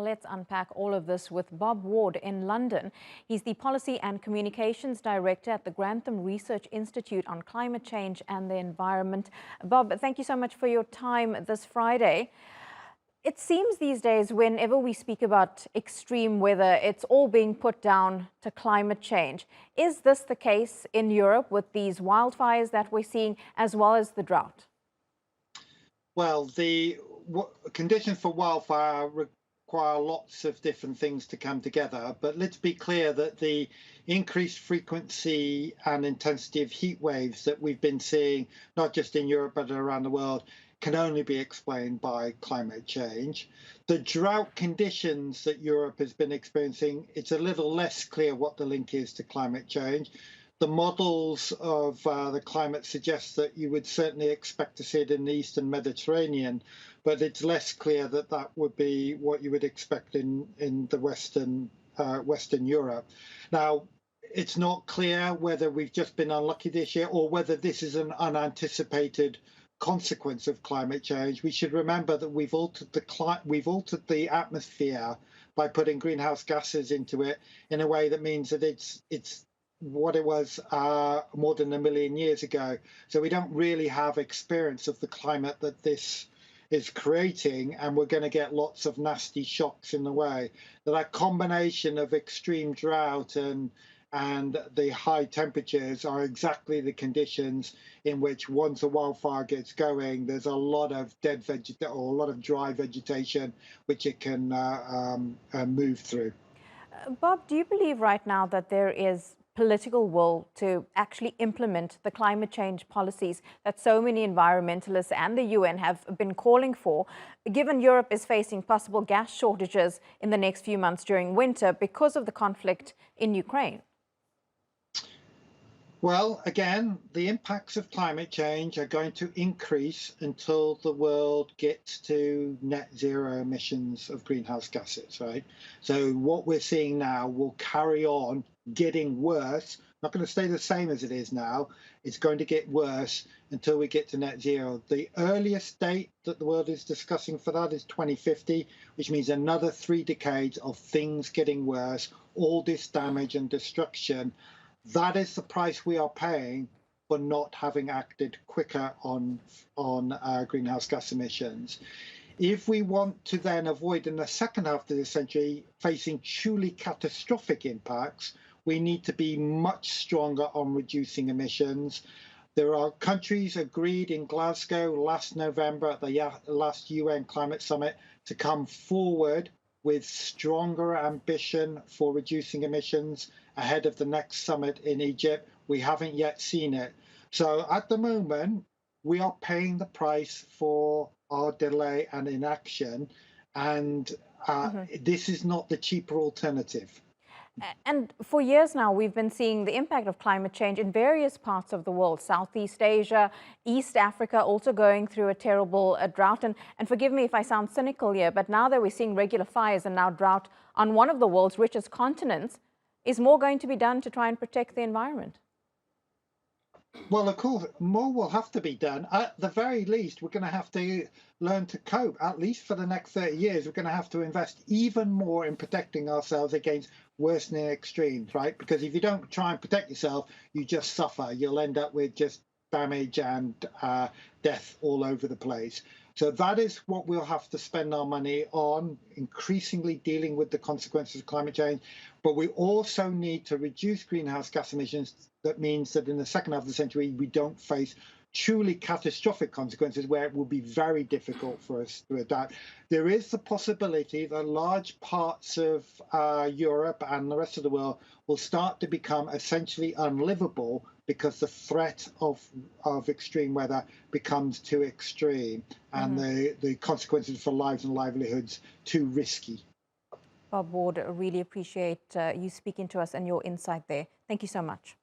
Let's unpack all of this with Bob Ward in London. He's the Policy and Communications Director at the Grantham Research Institute on Climate Change and the Environment. Bob, thank you so much for your time this Friday. It seems these days, whenever we speak about extreme weather, it's all being put down to climate change. Is this the case in Europe with these wildfires that we're seeing, as well as the drought? Well, the conditions for wildfire require lots of different things to come together. But let's be clear that the increased frequency and intensity of heat waves that we've been seeing, not just in Europe, but around the world, can only be explained by climate change. The drought conditions that Europe has been experiencing, it's a little less clear what the link is to climate change. The models of the climate suggest that you would certainly expect to see it in the Eastern Mediterranean, but it's less clear that that would be what you would expect in the Western Europe. Now, it's not clear whether we've just been unlucky this year or whether this is an unanticipated consequence of climate change. We should remember that we've altered the atmosphere by putting greenhouse gases into it in a way that means that it's what it was more than 1 million years ago. So we don't really have experience of the climate that this is creating, and we're going to get lots of nasty shocks in the way. That combination of extreme drought and the high temperatures are exactly the conditions in which, once a wildfire gets going, there's a lot of dead vegetation or a lot of dry vegetation which it can move through. Bob, do you believe right now that there is political will to actually implement the climate change policies that so many environmentalists and the UN have been calling for, given Europe is facing possible gas shortages in the next few months during winter because of the conflict in Ukraine? Well, again, the impacts of climate change are going to increase until the world gets to net zero emissions of greenhouse gases, right? So what we're seeing now will carry on getting worse. Not going to stay the same as it is now. It's going to get worse until we get to net zero. The earliest date that the world is discussing for that is 2050, which means another 3 decades of things getting worse, all this damage and destruction. That is the price we are paying for not having acted quicker on greenhouse gas emissions. If we want to then avoid in the second half of this century facing truly catastrophic impacts, we need to be much stronger on reducing emissions. There are countries agreed in Glasgow last November at the last UN Climate Summit to come forward with stronger ambition for reducing emissions ahead of the next summit in Egypt. We haven't yet seen it. So at the moment, we are paying the price for our delay and inaction, and this is not the cheaper alternative. And for years now, we've been seeing the impact of climate change in various parts of the world, Southeast Asia, East Africa, also going through a terrible drought. And forgive me if I sound cynical here, but now that we're seeing regular fires and now drought on one of the world's richest continents, is more going to be done to try and protect the environment? Well, of course, more will have to be done. At the very least, we're going to have to learn to cope. At least for the next 30 years, we're going to have to invest even more in protecting ourselves against worsening extremes, right? Because if you don't try and protect yourself, you just suffer. You'll end up with just damage and death all over the place. So that is what we'll have to spend our money on, increasingly dealing with the consequences of climate change. But we also need to reduce greenhouse gas emissions. That means that in the second half of the century, we don't face truly catastrophic consequences where it will be very difficult for us to adapt. There is the possibility that large parts of Europe and the rest of the world will start to become essentially unlivable because the threat of extreme weather becomes too extreme and the consequences for lives and livelihoods too risky. Bob Ward, I really appreciate you speaking to us and your insight there. Thank you so much.